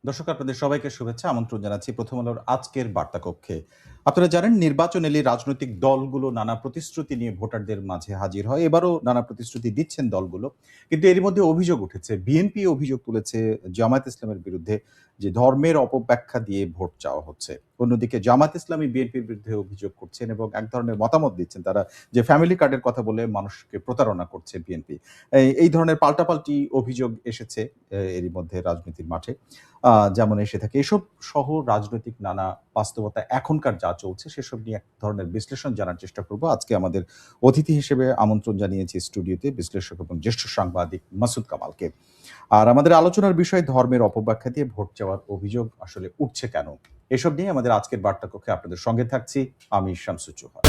দর্শক আপনাদের সবাইকে শুভেচ্ছা আমন্ত্রণ জানাচ্ছি প্রথম আলোর আজকের বার্তা কক্ষে। আপনারা জানেন নির্বাচন এলে রাজনৈতিক দলগুলো নানা প্রতিশ্রুতি নিয়ে ভোটারদের মাঝে হাজির হয়। এবারও নানা প্রতিশ্রুতি দিচ্ছেন দলগুলো। কিন্তু এর মধ্যে অভিযোগ উঠেছে, বিএনপি অভিযোগ তুলেছে জামায়াত ইসলামের বিরুদ্ধে যে ধর্মের অপব্যাখ্যা দিয়ে ভোট চাওয়া হচ্ছে। অন্যদিকে জামায়াত ইসলামী বিএনপির বিরুদ্ধে অভিযোগ করছেন এবং এক ধরনের মতামত দিচ্ছেন তারা যে ফ্যামিলি কার্ডের কথা বলে মানুষকে প্রতারণা করছে বিএনপি। এই ধরনের পাল্টাপাল্টি অভিযোগ এসেছে এরই মধ্যে রাজনীতির মাঠে। যেমন এসে থাকে। এসব সহ রাজনৈতিক নানা বাস্তবতা এখনকার যা চলছে সেসব নিয়ে এক ধরনের বিশ্লেষণ জানার চেষ্টা করব। আজকে আমাদের অতিথি হিসেবে আমন্ত্রণ জানিয়েছি স্টুডিওতে বিশ্লেষক এবং জ্যেষ্ঠ সাংবাদিক মাসুদ কামালকে। আর আমাদের আলোচনার বিষয় ধর্মের অপব্যাখ্যা দিয়ে ভোট চাওয়ার অভিযোগ আসলে উঠছে কেন? এসব নিয়ে আমাদের আজকের বার্তা কক্ষে আপনাদের সঙ্গে থাকছি আমি শামসুজ্জোহা।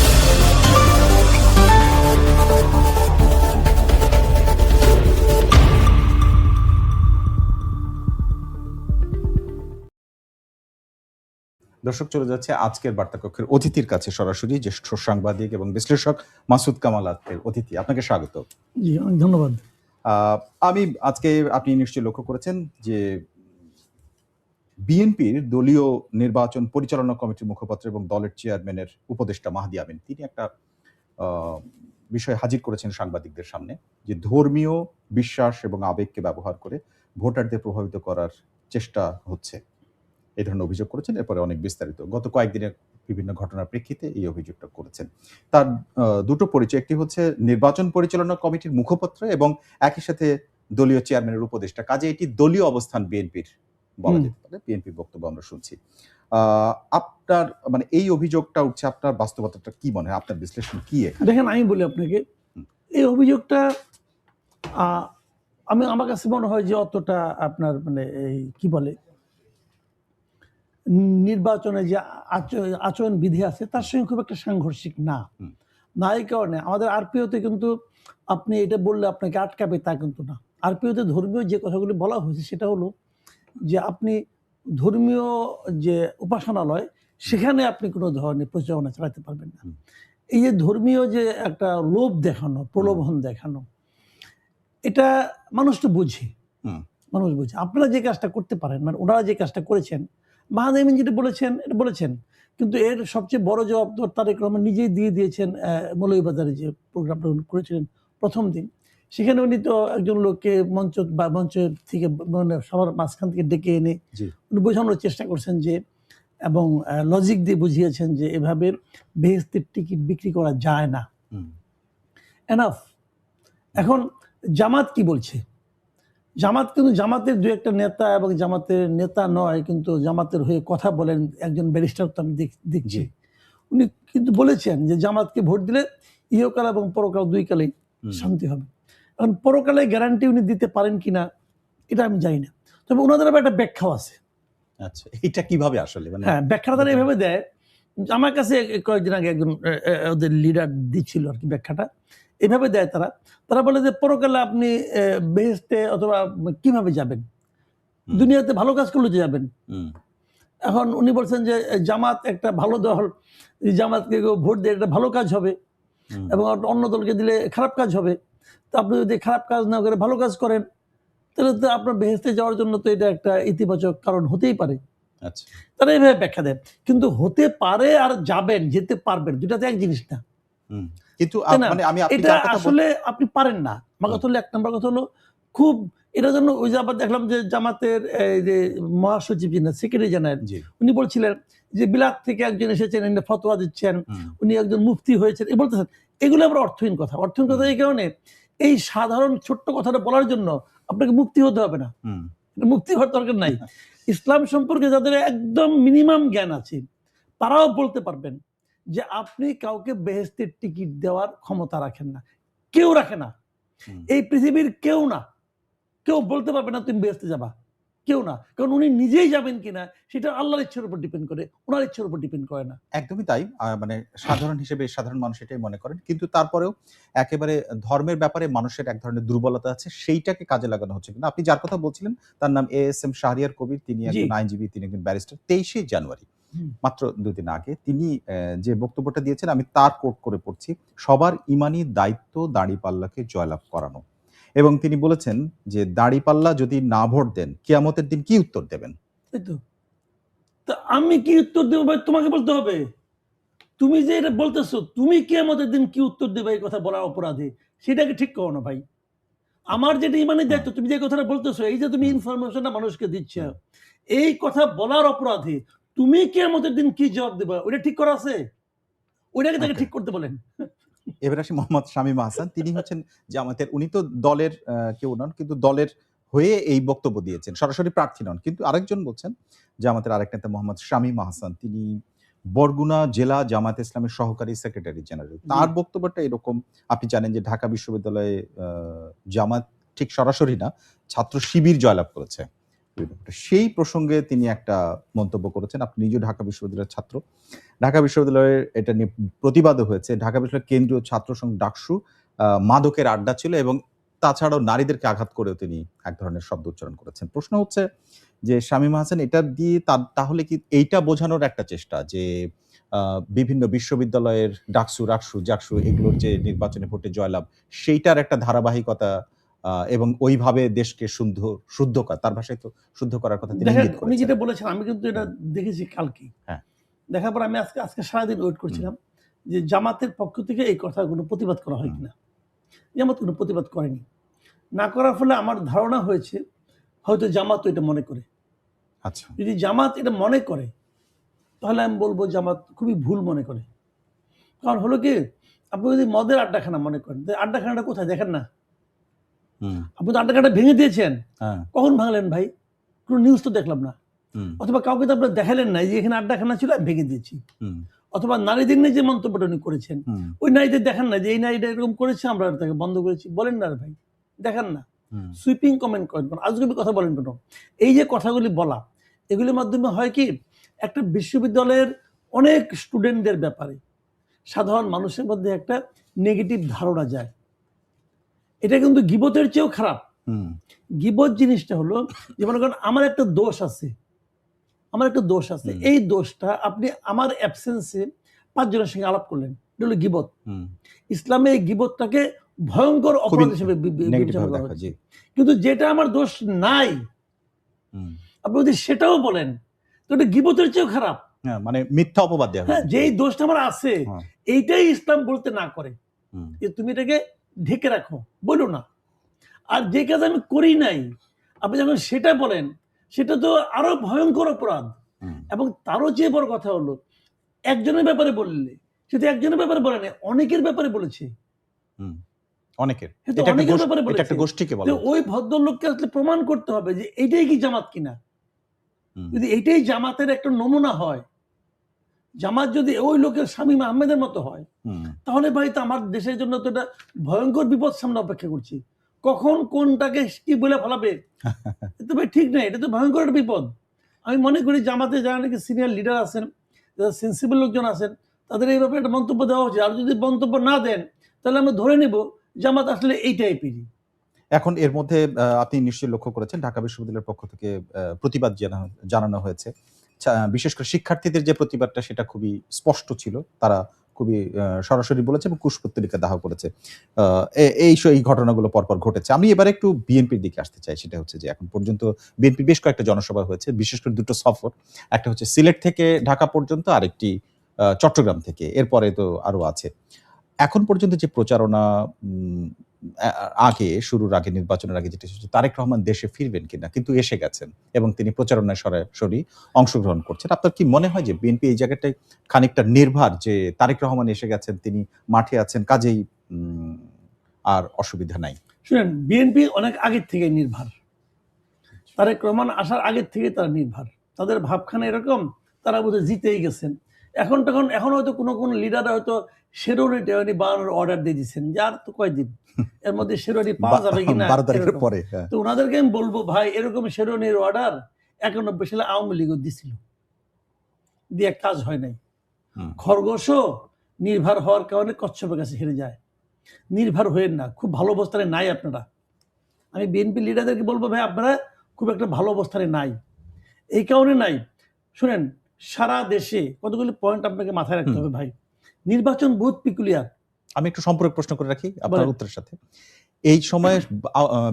দর্শক চলে যাচ্ছে আজকের বার্তা কক্ষের অতিথির কাছে সরাসরি জ্যেষ্ঠ সাংবাদিক এবং বিশ্লেষক মাসুদ কামাল আজকের অতিথি। আপনাকে স্বাগত। জি, অনেক ধন্যবাদ। আমি আজকে আপনি নিশ্চয়ই লক্ষ্য করেছেন যে বিএনপির দলীয় নির্বাচন পরিচালনা কমিটির মুখপাত্র এবং দলের চেয়ারম্যানের উপদেষ্টা মাহদি আমিন তিনি একটা বিষয় হাজির করেছেন সাংবাদিকদের সামনে যে ধর্মীয় বিশ্বাস এবং আবেগকে ব্যবহার করে ভোটারদের প্রভাবিত করার চেষ্টা হচ্ছে, এই ধরনের অভিযোগ করেছেন। এরপরে অনেক বিস্তারিত গত কয়েকদিনের বিভিন্ন ঘটনার প্রেক্ষিতে এই অভিযোগটা করেছেন। তার দুটো পরিচয়, একটি হচ্ছে নির্বাচন পরিচালনা কমিটির মুখপাত্র এবং একই সাথে দলীয় চেয়ারম্যানের উপদেষ্টা। কাজে এটি দলীয় অবস্থান বিএনপির বলা যেতে পারে। বিএনপির বক্তব্য আমরা শুনছি। আপনার মানে এই অভিযোগটা উঠছে, আপনার বাস্তবতাটা কি মনে হয়, আপনার বিশ্লেষণ কি? দেখেন, আমি বলি আপনাকে, এই অভিযোগটা আমার কাছে মনে হয় যে অতটা আপনার মানে এই কি বলে নির্বাচনে যে আচরণ বিধি আছে তার সঙ্গে খুব একটা সাংঘর্ষিক না। এই কারণে আমাদের আরপিওতে কিন্তু আপনি এটা বললে আপনাকে আটকাবে তা কিন্তু না। আরপিওতে ধর্মীয় যে কথাগুলি বলা হয়েছে সেটা হলো যে আপনি ধর্মীয় যে উপাসনালয় সেখানে আপনি কোনো ধরনের প্রচারণা চালাতে পারবেন না। এই যে ধর্মীয় যে একটা লোভ দেখানো, প্রলোভন দেখানো, এটা মানুষ তো বুঝে, মানুষ বুঝে। আপনারা যে কাজটা করতে পারেন, মানে ওনারা যে কাজটা করেছেন, মাহদি আমিন যেটা বলেছেন এটা বলেছেন, কিন্তু এর সবচেয়ে বড় জবাব তো তারেক রহমান নিজেই দিয়ে দিয়েছেন। মৌলভীবাজারে যে প্রোগ্রামটা উনি করেছিলেন প্রথম দিন, সেখানে উনি তো একজন লোককে মঞ্চ থেকে মানে সবার মাঝখান থেকে ডেকে এনে উনি বোঝানোর চেষ্টা করছেন যে, এবং লজিক দিয়ে বুঝিয়েছেন যে এভাবে বেহেশতের টিকিট বিক্রি করা যায় না। এনাফ। এখন জামাত কি বলছে? জামাত কিন্তু জামাতের দু একটা নেতা, এবং জামাতের নেতা নয় কিন্তু জামাতের হয়ে কথা বলেন একজন ব্যারিস্টার, তো আমি দেখছি উনি কিন্তু বলেছেন যে জামাতকে ভোট দিলে ইহকাল এবং পরকাল দুই কালেই শান্তি হবে। এখন পরকালে গ্যারান্টি উনি দিতে পারেন কিনা এটা আমি জানি না, তবে ওনাদের আবার একটা ব্যাখ্যাও আছে। আচ্ছা, এটা কিভাবে আসলে? হ্যাঁ, ব্যাখ্যাটা তারা এভাবে দেয়। আমার কাছে কয়েকদিন আগে একজন ওদের লিডার দিচ্ছিল আর কি ব্যাখ্যাটা। এভাবে দেয় তারা বলে যে পরকালে আপনি বেহেশতে অথবা কিভাবে যাবেন, দুনিয়াতে ভালো কাজ করলে যাবেন। এখন উনি বলছেন যে জামাত একটা ভালো দল, জামাতকে ভোট দিয়ে একটা ভালো কাজ হবে, এবং অন্য দলকে দিলে খারাপ কাজ হবে। তো আপনি যদি খারাপ কাজ না করে ভালো কাজ করেন তাহলে তো আপনার বেহেশতে যাওয়ার জন্য তো এটা একটা ইতিবাচক কারণ হতেই পারে। আচ্ছা, তারা এইভাবে ব্যাখ্যা দেন। কিন্তু হতে পারে আর যাবেন, যেতে পারবেন, দুটাতে এক জিনিস না। কিন্তু এটা আসলে আপনি পারেন না। আমার কথা হলো, এক নম্বর কথা হলো, খুব এটার জন্য ওই যে আবার দেখলাম যে জামাতের যে মহাসচিব যিনি সেক্রেটারি জেনারেল, উনি বলছিলেন যে বিলাত থেকে একজন এসেছেন, ফতোয়া দিচ্ছেন, উনি একজন মুফতি হয়েছেন, এ বলতেছেন। এগুলো আবার অর্থহীন কথা। অর্থহীন কথা এই কারণে, এই সাধারণ ছোট্ট কথাটা বলার জন্য আপনাকে মুফতি হতে হবে না, মুফতি হওয়ার দরকার নাই। ইসলাম সম্পর্কে যাদের একদম মিনিমাম জ্ঞান আছে তারাও বলতে পারবেন যে আপনি কাউকে বেহেশতের টিকিট দেওয়ার ক্ষমতা রাখেন না, কেউ রাখে না, এই পৃথিবীর কেউ না, কেউ বলতে পারবে না তুমি বেহেশতে যাবা, কেউ না। কারণ উনি নিজেই যাবেন কিনা সেটা আল্লাহর ইচ্ছার উপর ডিপেন্ড করে, ওনার ইচ্ছার উপর ডিপেন্ড করে না। একদমই তাই। মানে সাধারণ হিসেবে সাধারণ মানুষ এটাই মনে করেন। কিন্তু তারপরেও একেবারে ধর্মের ব্যাপারে মানুষের এক ধরনের দুর্বলতা আছে, সেইটাকে কাজে লাগানো হচ্ছে কিনা। আপনি যার কথা বলছিলেন তার নাম ASM শাহরিয়ার কবির, তিনি একজন আইনজীবী, তিনি একজন ব্যারিস্টার। 23শে জানুয়ারি মাত্র 2 দিন আগে তিনি যে বক্তব্যটা দিয়েছেন আমি তার কোট করে পড়ছি। সবার ইমানি দায়িত্ব দাঁড়িপাল্লাকে জয়লাভ করানো। এবং তিনি বলেছেন যে দাঁড়িপাল্লা যদি না ভোট দেন কিয়ামতের দিন কি উত্তর দেবেন? তাই তো। তা আমি কি উত্তর দেবো ভাই? তোমাকে বলতে হবে। তুমি যে এটা বলতেছো, তুমি কিয়ামতের দিন কি উত্তর দেবে এই কথা বলার অপরাধে? সেটাকে ঠিক করো না ভাই। আমার যেটা ইমানের হুম, দায়িত্ব, তুমি যে কথাটা বলতেছো, এই যে তুমি হুম, ইনফরমেশনটা মানুষকে দিচ্ছ, হুম। এই কথা বলার অপরাধে তুমি কিয়ামতের দিন কি জবাব দেবা? ওইটা ঠিক করা আছে? ওইটাকে তাকে ওকে। ঠিক করতে বলেন। এবার আসি মোহাম্মদ শামীম আহসান। তিনি হচ্ছেন জামায়াতের, উনি তো দলের কেউ নন, কিন্তু দলের হয়ে এই বক্তব্য দিয়েছেন। সরাসরি প্রার্থী নন। কিন্তু আরেকজন বলছেন, জামায়াতের আরেক নেতা মোহাম্মদ শামীম আহসান। তিনি বরগুনা জেলা জামায়াতে ইসলামের সহকারী সেক্রেটারি জেনারেল। জি। তার বক্তব্যটা এরকম, আপনি জানেন যে ঢাকা বিশ্ববিদ্যালয়ে জামায়াত ঠিক সরাসরি না, ছাত্র শিবির জয়লাভ করেছে। সেই প্রসঙ্গে তিনি একটা মন্তব্য করেছেন। আপনি নিজেও ঢাকা বিশ্ববিদ্যালয়ের ছাত্র। ঢাকা বিশ্ববিদ্যালয়ের এটা নিয়ে প্রতিবাদও হয়েছে। ঢাকা বিশ্ববিদ্যালয়ের কেন্দ্রীয় ছাত্র সংঘ ডাকসু মাদকের আড্ডা ছিল এবং তাছাড়াও নারীদেরকে আঘাত করেও তিনি এক ধরনের শব্দ উচ্চারণ করেছেন। প্রশ্ন হচ্ছে যে শামীম আহসান এটা দিয়ে তাহলে কি এইটা বোঝানোর একটা চেষ্টা যে বিভিন্ন বিশ্ববিদ্যালয়ের ডাকসু, রাকসু, জাকসু এগুলোর যে নির্বাচনী ভোটে জয়লাভ, সেইটার একটা ধারাবাহিকতা এবং ওইভাবে দেশকে শুদ্ধ তার ভাষায় তো শুদ্ধ করার কথা তিনি দেখেন, ইঙ্গিত উনি করেছেন। যেটা বলেছেন আমি কিন্তু এটা হুম, দেখেছি কালকেই। হ্যাঁ, দেখার পর আমি আজকে সারাদিন ওয়েট হুম, করছিলাম যে জামাতের পক্ষ থেকে এই কথাগুলো প্রতিবাদ করা হয় হুম, কিনা। জামাত কোনো প্রতিবাদ করেনি। না করার ফলে আমার ধারণা হয়েছে হয়তো জামাতও এটা মনে করে। আচ্ছা। যদি জামাত এটা মনে করে তাহলে আমি বলবো জামাত খুবই ভুল মনে করে। কারণ হলো কি, আপনি যদি মদের আড্ডাখানা মনে করেন, আড্ডাখানাটা কোথায় দেখেন না? হুম, আপনি তো আড্ডাখানাটা ভেঙে দিয়েছেন। হ্যাঁ, কখন ভাঙলেন ভাই? কোনো নিউজ তো দেখলাম না। হুম, অথবা কাউকে তো আপনারা দেখালেন নাই যে এখানে আড্ডাখানা ছিল আমি ভেঙে দিয়েছি। হুম, অথবা নারীদের নিয়ে যে মন্তব্যটা উনি করেছেন, হুম, ওই নারীদের দেখান না যে এই নারীটা এরকম করেছে আমরা তাকে বন্ধ করেছি। বলেন না রে ভাই, দেখান না। হুম, সুইপিং কমেন্ট করেন কেন? আজগুবি কথা বলেন কেন? এই যে কথাগুলি বলা, এগুলির মাধ্যমে হয় কি, একটা বিশ্ববিদ্যালয়ের অনেক স্টুডেন্টদের ব্যাপারে সাধারণ মানুষের মধ্যে একটা নেগেটিভ ধারণা যায়। এটা কিন্তু গীবতের চেয়েও খারাপ। হুম, গীবত জিনিসটা হলো যে মনে করেন আমার একটা দোষ আছে। আমার একটা দোষ আছে। হুম, এই দোষটা আপনি আমার অ্যাবসেন্সে ৫ জনের সঙ্গে আলাপ করলেন। এটা হলো গীবত। হুম। ইসলামে এই গীবতটাকে ভয়ংকর খুবই অপরাধ হিসেবে নেগেটিভ বিবেচনা ভাবে করা দেখা, হচ্ছে। জি। কিন্তু যেটা আমার দোষ নাই, হুম। আপনি যদি সেটাও বলেন, তো এটা গীবতের চেয়েও খারাপ। হ্যাঁ, মানে মিথ্যা অপবাদ দেয়া হ্যাঁ, হইল। যেই হুম, দোষটা আমার আছে, হ্যাঁ, এইটাই ইসলাম বলতে না করে। হুম, যে তুমি এটাকে ঢেকে রাখো, বলো না। আর যে কাজ আমি করি নাই, আপনি যখন সেটা বলেন, সেটা তো আরো ভয়ংকর অপরাধ। হুম, এবং তারও চেয়ে বড় কথা হলো, একজনের ব্যাপারে বললে, শুধু একজনের ব্যাপারে বলে নাই, অনেকের ব্যাপারে বলেছে। হুম। অনেকের। সে তো অনেকের ব্যাপারে এটা বলেছে। একটা গোষ্ঠীকে তো বলা হচ্ছে। ওই ভদ্রলোককে আসলে প্রমাণ করতে হবে যে এইটাই কি জামাত কিনা। হুম, যদি এইটাই জামাতের একটা নমুনা হয়, জামাত যদি ওই লোকের শামীম আহমেদের মতো হয়, হুম। তাহলে ভাই তো আমার দেশের জন্য তো এটা ভয়ংকর বিপদ সামনে অপেক্ষা করছি। কখন কোনটাকে কি বলে ফেলাবে, এটা তো ভাই ঠিক নাই। এটা তো ভয়ংকর একটা বিপদ। আমি মনে করি জামাতে যারা নাকি সিনিয়র লিডার আছেন, যারা সেন্সিবল লোকজন আছেন, তাদের এই ব্যাপারে একটা মন্তব্য দেওয়া উচিত। আর যদি মন্তব্য না দেন, তাহলে আমরা ধরে নেব জামাত আসলে এই টাইপেরই। এখন এর মধ্যে আপনি নিশ্চয়ই লক্ষ্য করেছেন ঢাকা বিশ্ববিদ্যালয়ের পক্ষ থেকে প্রতিবাদ জানানো হয়েছে। বিশেষ করে শিক্ষার্থীদের যে প্রতিবাদটা সেটা খুবই স্পষ্ট ছিল। তারা খুবই সরাসরি বলেছে এবং কুশপুত্তলিকা দাহ করেছে। আ এই ঘটনাগুলো পরপর ঘটেছে। আমি এবারে একটু বিএনপির দিকে আসতে চাই। সেটা হচ্ছে যে এখন পর্যন্ত বিএনপির বেশ কয়েকটা জনসভা হয়েছে। বিশেষ করে ২ টো সফর। একটা হচ্ছে সিলেট থেকে ঢাকা পর্যন্ত, আরেকটি চট্টগ্রাম থেকে। এরপরে তো আরো আছে। এখন পর্যন্ত যে প্রচারণা উম আ শুরুর আগে, নির্বাচনের আগে যেটা এসেছে, তারেক রহমান দেশে ফিরবেন কিনা? কিন্তু এসে গেছেন এবং তিনি প্রচারণায় সরাসরি অংশগ্রহণ করছেন। আপনার কি মনে হয় যে বিএনপি এই জায়গাটায় খানিকটা নির্ভার যে তারেক রহমান এসে গেছেন, তিনি মাঠে আছেন, কাজেই উম আর অসুবিধা নাই? শুনেন, বিএনপি অনেক আগের থেকে নির্ভার। তারেক রহমান আসার আগের থেকে তারা নির্ভার। তাদের ভাবখানা এরকম, তারা বোধহয় জিতেই গেছেন। এখন হয়তো কোনো লিডার হয়তো শেরওয়ানি বানানোর অর্ডার দিয়ে দিচ্ছেন যে আর তো কয়দিন, এর মধ্যে শেরওয়ানি বা পাওয়া যাবে কিনা ১২ তারিখের এরকম। পরে, হ্যাঁ। তো ওনাদেরকে আমি বলবো ভাই, এরকম শেরওয়ানির অর্ডার ৯১ সালে আওয়ামী লীগও দিছিল, দিয়ে কাজ হয় নাই। হুম, খরগোশও নির্ভর হওয়ার কারণে কচ্ছপের কাছে হেরে যায়। নির্ভর হয়েন না, খুব ভালো অবস্থানে নাই আপনারা। আমি বিএনপি লিডারদেরকে বলবো ভাই আপনারা খুব একটা ভালো অবস্থানে নাই। এই কারণে নাই, শুনেন, সারা দেশে কতগুলি পয়েন্ট আপনাকে মাথায় রাখতে হুম। হবে ভাই। নির্বাচন বহুত পিকুলিয়ার। আমি একটু সম্পর্ক প্রশ্ন করে রাখি আপনার বলেন। উত্তরের সাথে। এই সময়ে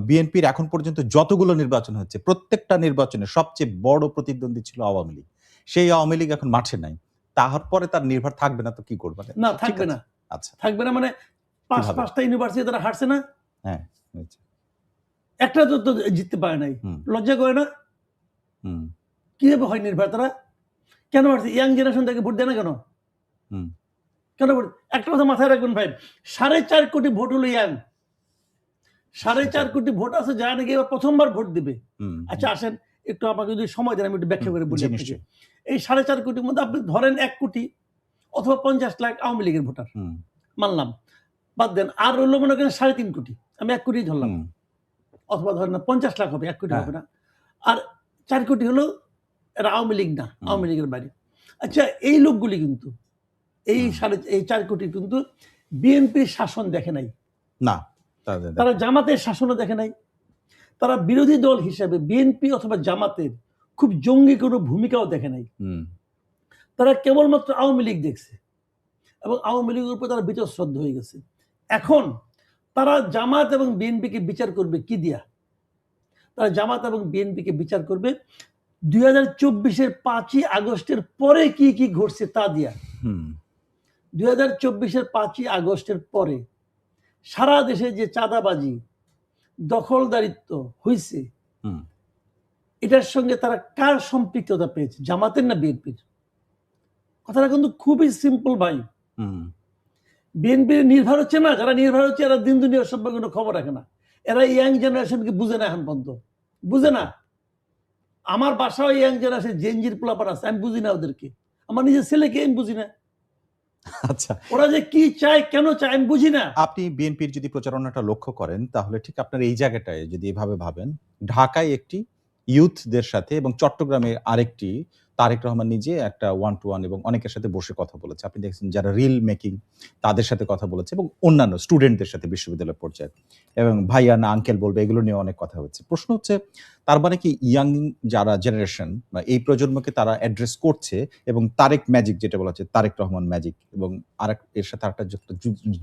বিএনপির এখন পর্যন্ত যতগুলো নির্বাচন হচ্ছে প্রত্যেকটা নির্বাচনে সবচেয়ে বড় প্রতিদ্বন্দ্বী ছিল আওয়ামী লীগ। সেই আওয়ামী লীগ এখন মাঠে নাই। তারপরে তার নির্ভর থাকবে না তো কি করবে? না, ঠিক থাকবে আছে। না। আচ্ছা, থাকবে না মানে কিভাবে? 5টা ইউনিভার্সিটি তারা হারছে না? হ্যাঁ, হয়েছে। একটা তো জিততে পারে নাই। হুম, লজ্জা করে না? হুম, কিভাবে হয় নির্ভর তারা? কেন হারছে? ইয়াং জেনারেশন তাকে ভোট দেয় না কেন? হুম, কেন ভোট? একটা কথা মাথায় রাখবেন ভাই, 4.5 কোটি ভোট হলো ইয়াং। 4.5 কোটি ভোট আছে যারা নাকি এবার প্রথমবার ভোট দিবে। হুম, আচ্ছা আসেন, একটু আমাকে যদি সময় দেন আমি একটু ব্যাখ্যা করে বলি জি, আপনাকে। নিশ্চয়ই। এই 4.5 কোটির মধ্যে আপনি ধরেন 1 কোটি অথবা 50 লাখ আওয়ামী লীগের ভোটার। হুম, মানলাম। বাদ দেন। আর রইল মনে করেন 3.5 কোটি। আমি 1 কোটি ধরলাম। হুম, অথবা ধরেন না 50 লাখ হবে, 1 কোটি হ্যাঁ, হবে না। আর 4 কোটি হলো এরা আওয়ামী লীগ না, হুম, আওয়ামী লীগের বাইরে। আচ্ছা এই লোকগুলি কিন্তু এই হুম, এই 4 কোটি কিন্তু বিএনপির শাসন দেখে নাই। না, তাদের তারা জামাতের শাসনও দেখে নাই। তারা বিরোধী দল হিসেবে বিএনপি অথবা জামাতের খুব জঙ্গি কোনো ভূমিকাও দেখে নাই। হুম, তারা কেবলমাত্র আওয়ামী লীগ দেখছে এবং আওয়ামী লীগের উপর তারা বীতশ্রদ্ধ হয়ে গেছে। এখন তারা জামাত এবং বিএনপিকে বিচার করবে কি দিয়া? তারা জামাত এবং বিএনপিকে বিচার করবে 2024-এর 5ই আগস্টের পরে কি কি ঘটছে তা দিয়া। হুম, 2024-এর 5ই আগস্টের পরে সারা দেশে যে চাঁদাবাজি, দখলদারিত্ব হইছে, হুম, এটার সঙ্গে তারা কার সম্পৃক্ততা পেয়েছে? জামাতের না বিএনপির? কথাটা কিন্তু খুবই সিম্পল ভাই। হুম, বিএনপির নির্ভর হচ্ছে না, যারা নির্ভর হচ্ছে এরা দিন দুনিয়ার সম্পর্কে কোনো খবর রাখে না। এরা ইয়াং জেনারেশনকে বুঝে না এখন পর্যন্ত। বুঝে না। আমার বাসায় ইয়াং জেনারেশন জেনজির পোলাপান আছে। আমি বুঝি না ওদেরকে। আমার নিজের ছেলেকে আমি বুঝি না। আচ্ছা। ওরা যে কি চায়, কেন চায় আমি বুঝি না। আপনি বিএনপির যদি প্রচারণাটা লক্ষ্য করেন তাহলে ঠিক আপনার এই জায়গাটায় যদি এভাবে ভাবেন, ঢাকায় একটি ইয়ুথদের সাথে এবং চট্টগ্রামে আরেকটি তারেক রহমান নিজে একটা ওয়ান টু ওয়ান এবং অনেকের সাথে বসে কথা বলেছে। আপনি দেখছেন যারা রিল মেকিং তাদের সাথে কথা বলেছে এবং অন্যান্য স্টুডেন্টদের সাথে বিশ্ববিদ্যালয় পর্যায়ে এবং ভাইয়া না আঙ্কেল বলবে এগুলো নিয়ে অনেক কথা হচ্ছে। প্রশ্ন হচ্ছে তার মানে কি ইয়াং যারা জেনারেশন বা এই প্রজন্মকে তারা অ্যাড্রেস করছে এবং তারেক ম্যাজিক যেটা বলা হচ্ছে তারেক রহমান ম্যাজিক এবং এর সাথে আরেকটা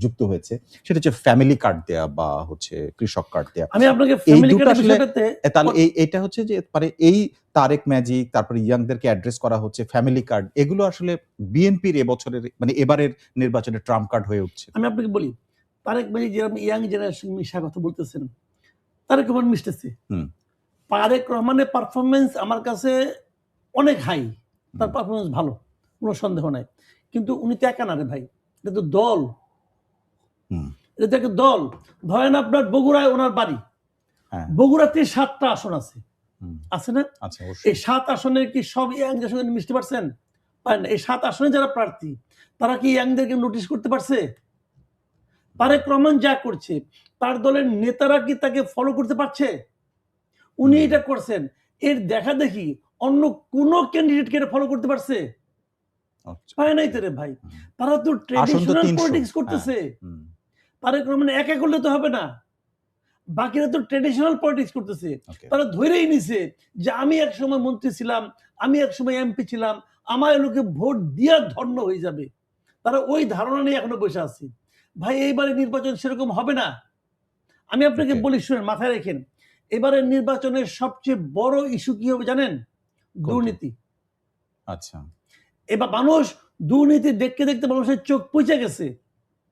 যুক্ত হয়েছে সেটা হচ্ছে ফ্যামিলি কার্ড দেয়া বা হচ্ছে কৃষক কার্ড দেয়া। আমি আপনাকে এই ফ্যামিলি দুটো কার্ডের আসলে বিষয়টাতে তাহলে এইটা হচ্ছে যে মানে এই তারেক ম্যাজিক তারপরে ইয়াংদেরকে অ্যাড্রেস করা হচ্ছে ফ্যামিলি কার্ড এগুলো আসলে বিএনপির এবছরের মানে এবারের নির্বাচনের ট্রাম্প কার্ড হয়ে উঠছে। আমি আপনাকে বলি, তারেক ভাই যেরকম ইয়াং জেনারেশন মিশা কথা বলতেছেন, তারেক রহমান মিশতেছে। হুম, তারেক রহমানের পারফরমেন্স আমার কাছে অনেক হাই। তার হুম, পারফরমেন্স ভালো। কোনো সন্দেহ নাই। কিন্তু উনি তো একা না রে ভাই। এটা তো দল। হুম, এটা তো একটা দল। ধরেন আপনার বগুড়ায় ওনার বাড়ি। হ্যাঁ, বগুড়াতে ৭টা আসন আছে। হুম, আছে না? আচ্ছা এই অবশ্যই। ৭ আসনের কি সব ইয়াংদের সঙ্গে মিশতে পারছেন? পারেন না। এই ৭ আসনে যারা প্রার্থী, তারা কি ইয়াংদেরকে নোটিস করতে পারছে? তারেক রহমান যা করছে, তার দলের নেতারা কি তাকে ফলো করতে পারছে? উনি হুম, এটা করছেন। এর দেখাদেখি অন্য কোন ক্যান্ডিডেটকে এটা ফলো করতে পারছে? আচ্ছা, পারে নাই তো ওকে। রে ভাই। হুম। তারা তো আসন তো ট্র্যাডিশনাল ৩০০ পলিটিক্স হ্যাঁ, করতেছে। হুম, তারেক রহমান একা করলে তো হবে না। বাকিরা তো ট্র্যাডিশনাল পলিটিক্স করতেছে। ওকে। তারা ধরেই নিছে যে আমি একসময় মন্ত্রী ছিলাম, আমি একসময় এমপি ছিলাম, আমার লোকে ভোট দিয়া ধন্য হয়ে যাবে। তারা ওই ধারণা নিয়ে এখনো বসে আছে। ভাই এইবারে নির্বাচন সেরকম হবে না। আমি আপনাকে ওকে, বলি শুনেন, মাথায় রাখেন। এবারের নির্বাচনের সবচেয়ে বড় ইস্যু কি হবে জানেন? কোনটি? দুর্নীতি। আচ্ছা, এবার মানুষ দুর্নীতি দেখতে, দেখতে মানুষের চোখ পচে গেছে।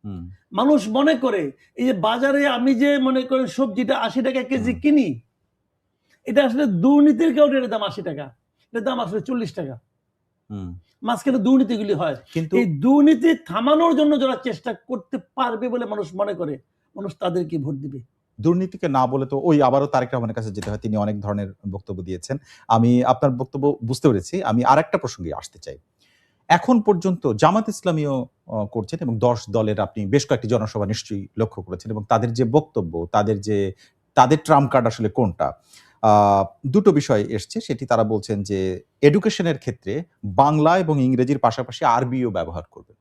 হুম, মানুষ মনে করে এই যে বাজারে আমি যে মনে করেন সবজিটা ৮০ টাকা কেজি হুম, কিনি, এটা আসলে দুর্নীতির কারণে এটার দাম ৮০ টাকা। এটার দাম আসলে ৪০ টাকা। হুম। মাঝখানে দুর্নীতিগুলি হয়। কিন্তু এই দুর্নীতি থামানোর জন্য যারা চেষ্টা করতে পারবে বলে মানুষ মনে করে, মানুষ তাদেরকে ভোট দিবে। দুর্নীতিকে না বলে তো ওই আবারও তারেক রহমানের কাছে যেতে হয়। তিনি অনেক ধরনের বক্তব্য দিয়েছেন। আমি আপনার বক্তব্য বুঝতে পেরেছি। আমি আরেকটা প্রসঙ্গে আসতে চাই। এখন পর্যন্ত জামাত ইসলামীও করছেন এবং ১০ দলের আপনি বেশ কয়েকটি জনসভা নিশ্চয়ই লক্ষ্য করেছেন এবং তাদের যে বক্তব্য, তাদের ট্রাম্প কার্ড আসলে কোনটা? আ ২ টো বিষয় এসছে। সেটি তারা বলছেন যে এডুকেশনের ক্ষেত্রে বাংলা এবং ইংরেজির পাশাপাশি আরবিও ব্যবহার করবেন।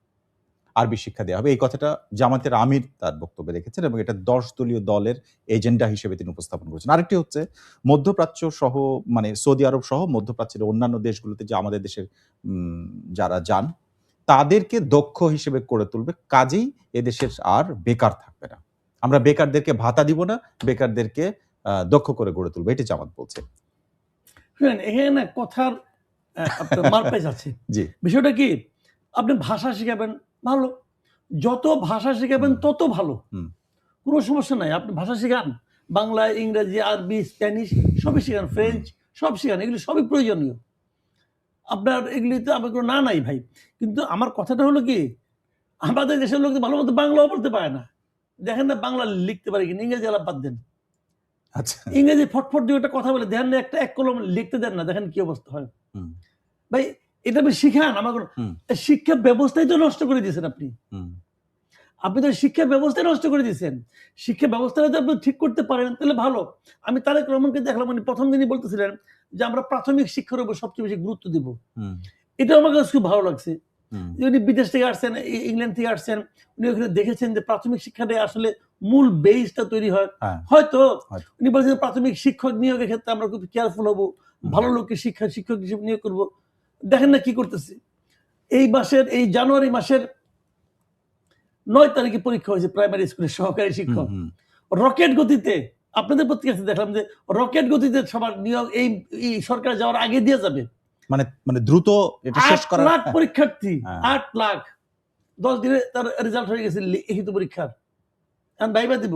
আরবি শিক্ষা দেয়া হবে। এই কথাটা জামাতের আমির তার বক্তব্যে রেখেছেন এবং এটা ১০ দলীয় দলের এজেন্ডা হিসেবে তিনি উপস্থাপন করেছেন। আরেকটি হচ্ছে মধ্যপ্রাচ্য সহ মানে সৌদি আরব সহ মধ্যপ্রাচ্যের অন্যান্য দেশগুলোতে যে আমাদের দেশের উম যারা যান, তাদেরকে দক্ষ হিসেবে করে তুলবে। কাজেই এদেশের আর বেকার থাকবে না। আমরা বেকারদেরকে ভাতা দিব না, বেকারদেরকে দক্ষ করে গড়ে তুলবো, এটি জামাত বলছে। শুনেন, এখানে না কথার আপনার মারপ্যাচ আছে। জি। বিষয়টা কি, আপনি ভাষা শিখাবেন ভালো, যত ভাষা শিখাবেন তত ভালো, কোনো সমস্যা নাই। আপনি ভাষা শিখান, বাংলা, ইংরেজি, আরবি, স্প্যানিশ সবই শিখান, ফ্রেঞ্চ সব শিখান, এগুলি সবই প্রয়োজনীয়। আপনার এগুলিতে আমার কোনো না নাই ভাই। কিন্তু আমার কথাটা হলো কি, আমাদের দেশের লোক ভালো মতো বাংলাও বলতে পারে না। দেখেন না বাংলা লিখতে পারে কিনা, ইংরেজি আলাপ বাদ দেন। আচ্ছা। ইংরেজি ফটফট দিয়ে একটা কথা বলে দেখেন না, এক কলম লিখতে দেন না, দেখেন কি অবস্থা হয়। ভাই এটা আপনি শিখান, আমার শিক্ষা ব্যবস্থাই তো নষ্ট করে দিয়েছেন আপনি। আপনি তো শিক্ষা ব্যবস্থায় নষ্ট করে দিয়েছেন। শিক্ষা ব্যবস্থাটা যদি আপনি ঠিক করতে পারেন তাহলে ভালো। আমি তারেক রহমানকে দেখলাম, উনি প্রথম দিনই বলতেছিলেন যে আমরা প্রাথমিক শিক্ষার উপর সবচেয়ে বেশি গুরুত্ব দিব। এটা আমার কাছে খুব ভালো লাগছে। উনি বিদেশ থেকে আসছেন, ইংল্যান্ড থেকে আসছেন, উনি ওখানে দেখেছেন যে প্রাথমিক শিক্ষাটা আসলে মূল বেসটা তৈরি হয়। হয়তো উনি বলছেন প্রাথমিক শিক্ষক নিয়োগের ক্ষেত্রে আমরা খুব কেয়ারফুল হব, ভালো লোককে শিক্ষক হিসেবে নিয়োগ করব। দেখেন না কি করতেছে। এই জানুয়ারি মাসের 9 তারিখে পরীক্ষা হয়েছে প্রাইমারি স্কুলের সহকারী শিক্ষক। রকেট গতিতে, আপনাদের পত্রিকাতে দেখলাম যে রকেট গতিতে সবার নিয়োগ এই সরকার যাওয়ার আগে দিয়ে যাবে। মানে দ্রুত এটা শেষ করা। 8 লাখ পরীক্ষার্থী, 8 লাখ, 10 দিনে তার রেজাল্ট হয়ে গেছে লিখিত পরীক্ষার। এখন ভাইবা দিব।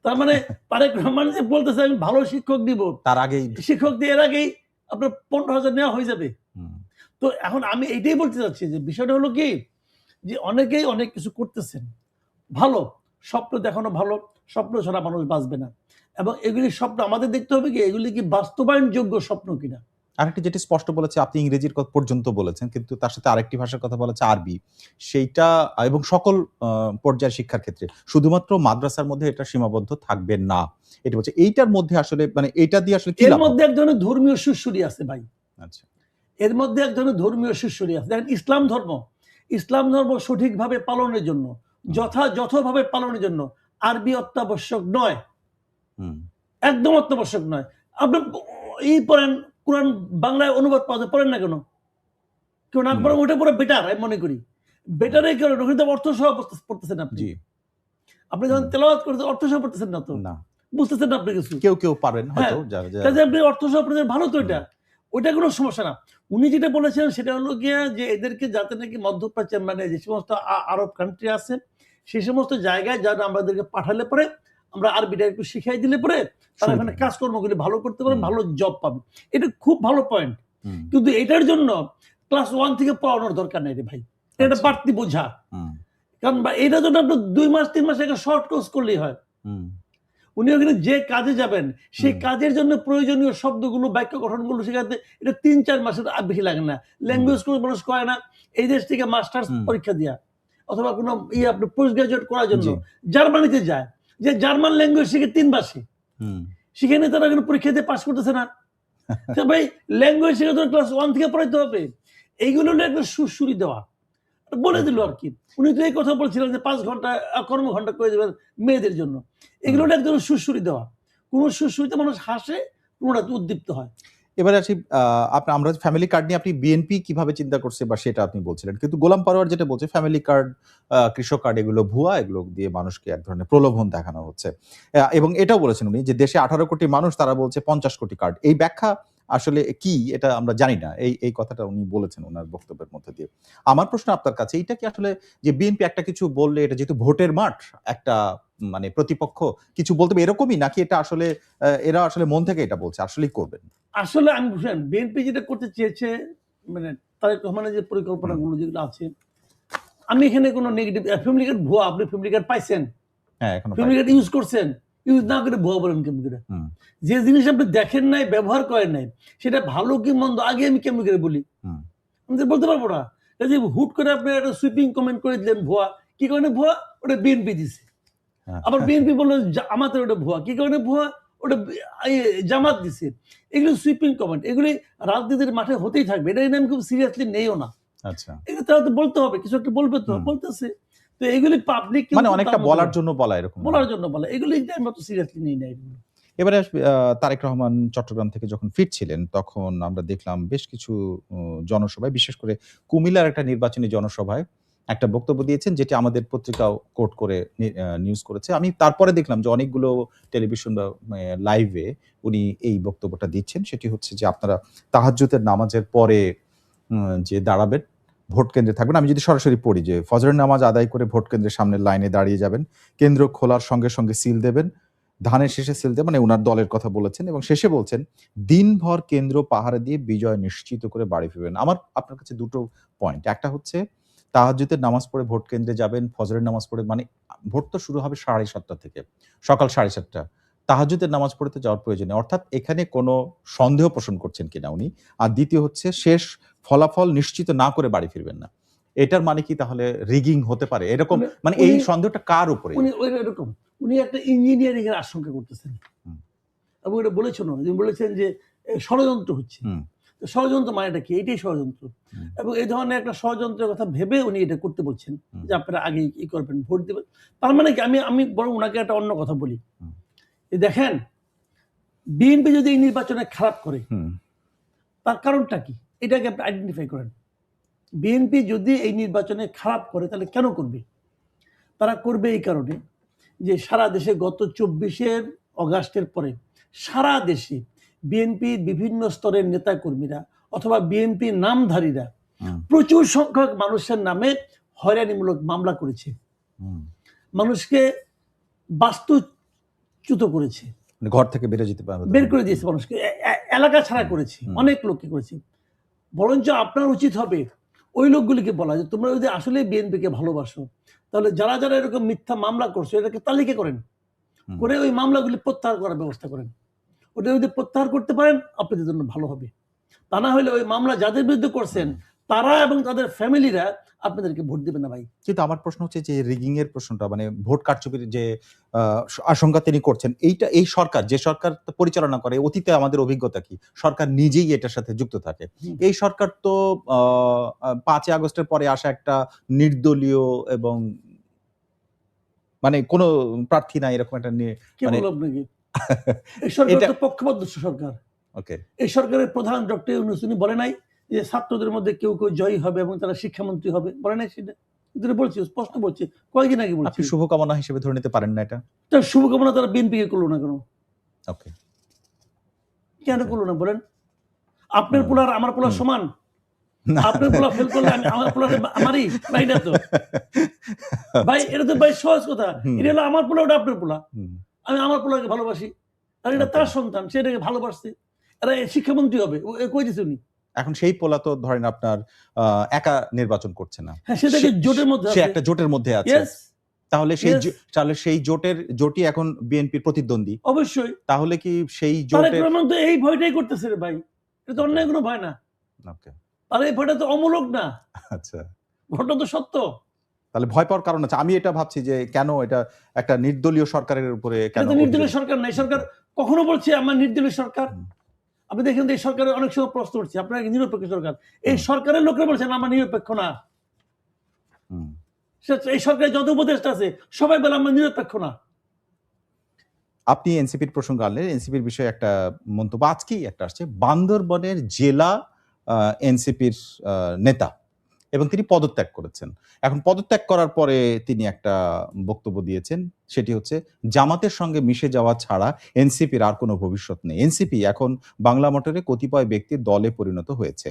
তার মানে তারেক রহমান যে বলতেছে আমি ভালো শিক্ষক দিব, তার আগেই শিক্ষক দিয়ে এর আগেই আপনার 15,000 নেওয়া হয়ে যাবে। তো এখন আমি এইটাই বলতে চাচ্ছি যে বিষয়টা হলো কি, যে অনেকেই অনেক কিছু করতেছেন ভালো, স্বপ্ন দেখানো ভালো, স্বপ্ন ছাড়া মানুষ বাঁচবে না। এবং এগুলি স্বপ্ন আমাদের দেখতে হবে কি এগুলি কি বাস্তবায়নযোগ্য স্বপ্ন কিনা। আরেকটি যেটি স্পষ্ট বলেছে, আপনি ইংরেজির কথা পর্যন্ত বলেছেন, কিন্তু তার সাথে আরেকটি ভাষার কথা বলেছে আরবি, সেইটা এবং সকল পর্যায়ের শিক্ষার ক্ষেত্রে, শুধুমাত্র মাদ্রাসার মধ্যে এটা সীমাবদ্ধ থাকবে না, এটি বলছে। এইটার মধ্যে আসলে মানে এটা দিয়ে আসলে কি এর লাভ? মধ্যে এক ধরনের ধর্মীয় সুরসুরি আছে ভাই। আচ্ছা। এর মধ্যে এক ধরনের ধর্মীয় সুরসুরি আছে। দেখেন ইসলাম ধর্ম সঠিকভাবে পালনের জন্য, যথাযথভাবে পালনের জন্য আরবি অত্যাবশ্যক নয়, একদম অত্যাবশ্যক নয়। আপনি পড়েন, কোরআন বাংলায় অনুবাদ পাওয়া যায়, পড়েন না কেন? কেউ না পড়েন, ওটা পুরো বেটার আমি মনে করি। বেটারে কেন, ওখানে তো অর্থ সহ পড়তেছেন আপনি। আপনি যখন তেলাওয়াত করতেছেন অর্থ সহ পড়তেছেন না তো, বুঝতেছেন না আপনি কিছু। কেউ পারেন হয়তো, আপনি অর্থ সহ পড়তেছেন, ভালো তো এটা, ওইটা কোনো সমস্যা না। উনি যেটা বলেছেন সেটা হলো গিয়া যে এদেরকে যাতে নাকি মধ্যপ্রাচ্য, মানে যে সমস্ত আরব কান্ট্রি আছে সেই সমস্ত জায়গায় যারা আমাদেরকে পাঠালে পরে আমরা আরবিটা একটু শিখাই দিলে পরে তারা এখানে কাজকর্মগুলি ভালো করতে পারে, ভালো জব পাবে। এটা খুব ভালো পয়েন্ট। কিন্তু এটার জন্য ক্লাস 1 থেকে পড়ানোর দরকার নেই রে ভাই, এটা বাড়তি বোঝা। কারণ এটার জন্য আপনি 2 মাস 3 মাস একটা শর্ট কোর্স করলেই হয়। উনি ওখানে যে কাজে যাবেন সেই কাজের জন্য প্রয়োজনীয় শব্দগুলো, বাক্য গঠনগুলো শেখাতে এটা 3-4 মাসের বেশি লাগে না। ল্যাঙ্গুয়েজ কোর্স মানুষ করে না এই দেশ থেকে মাস্টার্স পরীক্ষা দিয়া অথবা কোনো আপনি পোস্ট গ্রাজুয়েট করার জন্য জার্মানিতে যায়, যে জার্মান ল্যাঙ্গুয়েজ শিখে 3 মাসে, সেখানে তারা কোনো পরীক্ষা দিয়ে পাস করতেছে না। ভাই ল্যাঙ্গুয়েজ শিখে তো ক্লাস 1 থেকে পড়াইতে হবে। এইগুলো হলো একটা সুরসুরি দেওয়া, বলে দিল আর কি। উনি তো এই কথা বলছিলেন যে 5 ঘন্টা কর্মঘণ্টা করে দেবেন মেয়েদের জন্য। এগুলো একদম সুরসুরি দেওয়া। কোন সুরসুরিতে মানুষ হাসে, কোনটা উদ্দীপ্ত হয়। এবারে আসি, আমরা ফ্যামিলি কার্ড নিয়ে আপনি বিএনপি কিভাবে চিন্তা করছে বা সেটা আপনি বলছিলেন, কিন্তু গোলাম পরোয়ার যেটা বলছে ফ্যামিলি কার্ড, কৃষক কার্ড এগুলো ভুয়া, এগুলো দিয়ে মানুষকে এক ধরনের প্রলোভন দেখানো হচ্ছে। এবং এটাও বলেছেন উনি যে দেশে 18 কোটি মানুষ, তারা বলছে 50 কোটি কার্ড। এই ব্যাখ্যা আসলে কি এটা আমরা জানি না। এই কথাটা উনি বলেছেন ওনার বক্তব্যের মধ্যে দিয়ে। আমার প্রশ্ন আপনার কাছে, এইটা কি আসলে যে বিএনপি একটা কিছু বললে এটা যেহেতু ভোটের মাঠ, একটা মানে প্রতিপক্ষ কিছু বলতে হবে এরকমই, নাকি এটা আসলে এরা আসলে মন থেকে এটা বলছে, আসলেই করবেন? আসলে আমি বুঝলেন বিএনপি যেটা করতে চেয়েছে, মানে তারেক রহমানের যে পরিকল্পনাগুলো যেগুলো আছে, আমি এখানে কোনো নেগেটিভ, ফ্যামিলি কার্ড ভুয়া, আপনি ফ্যামিলি কার্ড পাইছেন, হ্যাঁ এখনো ফ্যামিলি কার্ড ইউজ করছেন, ইউজ না করে ভুয়া বলেন কেমন করে? যে জিনিস আপনি দেখেন নাই, ব্যবহার করেন নাই, সেটা ভালো কি মন্দ আগে আমি কেমন করে বলি? আমি তো বলতে পারবো না। যে হুট করে আপনি একটা সুইপিং কমেন্ট করে দিলেন ভুয়া, কি কারণে ভুয়া? ওটা বিএনপি দিছে। আবার বিএনপি বললো আমাদের ওটা ভুয়া, কি কারণে ভুয়া? ওটা জামাত দিছে। এগুলো সুইপিং কমেন্ট, এগুলি রাজনীতির মাঠে হতেই থাকবে, এটা আমি খুব সিরিয়াসলি নেইও না। আচ্ছা, এগুলো তারা তো বলতে হবে, কিছু একটা বলবে তো, বলতেছে। তো এগুলি পাবলিক মানে অনেকটা বলার জন্য বলা, এরকম বলার জন্য বলা, এগুলি আমি অত সিরিয়াসলি নেই না। এবারে তারেক রহমান চট্টগ্রাম থেকে যখন ফিরছিলেন তখন আমরা দেখলাম বেশ কিছু জনসভায়, বিশেষ করে কুমিল্লার একটা নির্বাচনী জনসভায় একটা বক্তব্য দিয়েছেন, যেটি আমাদের পত্রিকাও কোট করে নিউজ করেছে। আমি তারপরে দেখলাম যে অনেকগুলো টেলিভিশন বা লাইভে উনি এই বক্তব্যটা দিচ্ছেন। সেটি হচ্ছে যে আপনারা তাহাজ্জুদের নামাজের পরে যে দাঁড়াবেন, ভোট কেন্দ্রে থাকবেন। আমি যদি সরাসরি পড়ি যে ফজরের নামাজ আদায় করে ভোট কেন্দ্রের সামনের লাইনে দাঁড়িয়ে যাবেন। কেন্দ্র খোলার সঙ্গে, সঙ্গে সিল দেবেন। ধানের শেষে সিল দেবেন, মানে উনার দলের কথা বলেছেন এবং শেষে বলছেন, দিনভর কেন্দ্র পাহারা দিয়ে বিজয় নিশ্চিত করে বাড়ি ফিরবেন। আমার আপনার কাছে দুটো পয়েন্ট। একটা হচ্ছে তাহাজ্জুদের নামাজ পড়ে ভোট কেন্দ্রে যাবেন, ফজরের নামাজ পড়ে, মানে ভোট তো শুরু হবে 7:30 থেকে, সকাল 7:30। তাহাজ্জুদের নামাজ পড়তে যাওয়ার প্রয়োজন নেই। অর্থাৎ এখানে কোনো সন্দেহ পোষণ করছেন কিনা উনি। আর দ্বিতীয় হচ্ছে শেষ ফলাফল নিশ্চিত না করে বাড়ি ফিরবেন না। এটার মানে কি তাহলে রিগিং হতে পারে? এরকম মানে এই সন্দেহটা কার উপরে? এরকম উনি একটা ইঞ্জিনিয়ারিং এর আশঙ্কা করতেছেন এবং এটা বলেছেন, উনি বলেছেন যে ষড়যন্ত্র হচ্ছে। ষড়যন্ত্র মানেটা কি? এটাই ষড়যন্ত্র। এবং এই ধরনের একটা ষড়যন্ত্রের কথা ভেবে উনি এটা করতে বলছেন যে আপনারা আগে কি করবেন, ভোট দেবেন। তার মানে কি, আমি বরং ওনাকে একটা অন্য কথা বলি। দেখেন, বিএনপি যদি এই নির্বাচনে খারাপ করে, তার কারণটা কি এটাকে আপনি আইডেন্টিফাই করেন। বিএনপি যদি এই নির্বাচনে খারাপ করে তাহলে কেন করবে? তারা করবে এই কারণে যে সারা দেশে গত 24 অগাস্টের পরে সারা দেশে বিএনপির বিভিন্ন স্তরের নেতা কর্মীরা অথবা বিএনপি নামধারীরা প্রচুর সংখ্যক মানুষের নামে হয়রানিমূলক মামলা করেছে, মানুষকে বাস্তুচ্যুত করেছে, ঘর থেকে বের যেতে পারবে, বের করে দিয়েছে, মানুষকে এলাকা ছাড়া করেছে, অনেক লোককে করেছে। বরঞ্চ আপনার উচিত হবে ওই লোকগুলিকে বলা যে তোমরা যদি আসলে বিএনপিকে ভালোবাসো তাহলে যারা যারা এরকম মিথ্যা মামলা করছো এটাকে তালিকা করেন, করে ওই মামলাগুলি প্রত্যাহার করার ব্যবস্থা করেন। ওটা যদি প্রত্যাহার করতে পারেন আপনাদের জন্য ভালো হবে। তা না হলে ওই মামলা যাদের বিরুদ্ধে করছেন তারা এবং তাদের ফ্যামিলিরা আপনাদেরকে ভোট দেবে না ভাই। কিন্তু আমার প্রশ্ন হচ্ছে যে রিগিং এর প্রশ্নটা, মানে ভোট কারচুপির যে আশঙ্কা তিনি করছেন, এই সরকার, যে সরকার পরিচালনা করে, অতীতে আমাদের অভিজ্ঞতা কি, সরকার নিজেই এটার সাথে যুক্ত থাকে। এই সরকার তো 5 আগস্টের পরে আসা একটা নির্দলীয় এবং মানে কোনো প্রার্থী নাই এরকম একটা কি বলবো আপনাকে, এই সরকার তো পক্ষপাতদুষ্ট সরকার। ওকে, এই সরকারের প্রধান ডক্টর ইউনূস উনি বলে নাই যে ছাত্রদের মধ্যে কেউ কেউ জয়ী হবে এবং তারা শিক্ষামন্ত্রী হবে, বলে নাই সেটা? বলছি, স্পষ্ট বলছি, কয়েকদিন আগে বলছি। আপনি শুভকামনা হিসেবে ধরে নিতে পারেন না এটা? তার শুভকামনা তারা বিএনপিকে করলো না কেন? ওকে, কেন করলো না বলেন? আপনার পোলার আমার পোলার সমান? আপনার পোলা ফেল করলে আমি আমার পোলারে আমারই ভাই, না তো ভাই, এটা তো ভাই সহজ কথা। এটা হলো আমার পোলা, ওটা আপনার পোলা। আমি আমার পোলাকে ভালোবাসি, আর এটা তার সন্তান, সে এটাকে ভালোবাসছে, এরা শিক্ষামন্ত্রী হবে, কই দিছে উনি? এখন সেই পোলা তো ধরেন আপনার একা নির্বাচন করছে না, হ্যাঁ, সেটাকে জোটের মধ্যে, সে একটা জোটের মধ্যে আছে। তাহলে সেই জোটই এখন বিএনপির প্রতিদ্বন্দ্বী। অবশ্যই। তাহলে কি সেই জোটের তো এই ভয়টাই করতেছে রে ভাই, এটা তো অন্যায় কোনো ভয় না। ওকে, তাহলে এই ভয়টা তো অমূলক না। আচ্ছা, ভয়টা তো সত্য। তাহলে ভয় পাওয়ার কারণ আছে। আমি এটা ভাবছি যে কেন এটা একটা নির্দলীয় সরকারের উপরে, কেন? এটা নির্দলীয় সরকার নাই, সরকার কখনো বলছে আমার নির্দলীয় সরকার? আপনি দেখেন এই সরকারের অনেক সময় প্রশ্ন উঠছে আপনার নিরপেক্ষ সরকার, এই সরকারের লোকেরা বলছেন আমার নিরপেক্ষ না। এই সরকারের যত উপদেষ্টা আছে সবাই বলে আমরা নিরপেক্ষ না। আপনি এনসিপির প্রসঙ্গ আনলেন, এনসিপির বিষয়ে একটা মন্তব্য আজকেই একটা আসছে, বান্দরবনের জেলা এনসিপির নেতা, এবং তিনি পদত্যাগ করেছেন। এখন পদত্যাগ করার পরে তিনি একটা বক্তব্য দিয়েছেন, সেটি হচ্ছে জামাতের সঙ্গে মিশে যাওয়া ছাড়া এনসিপির আর কোনো ভবিষ্যৎ নেই। এনসিপি এখন বাংলা মোটরে কতিপয় ব্যক্তির দলে পরিণত হয়েছে।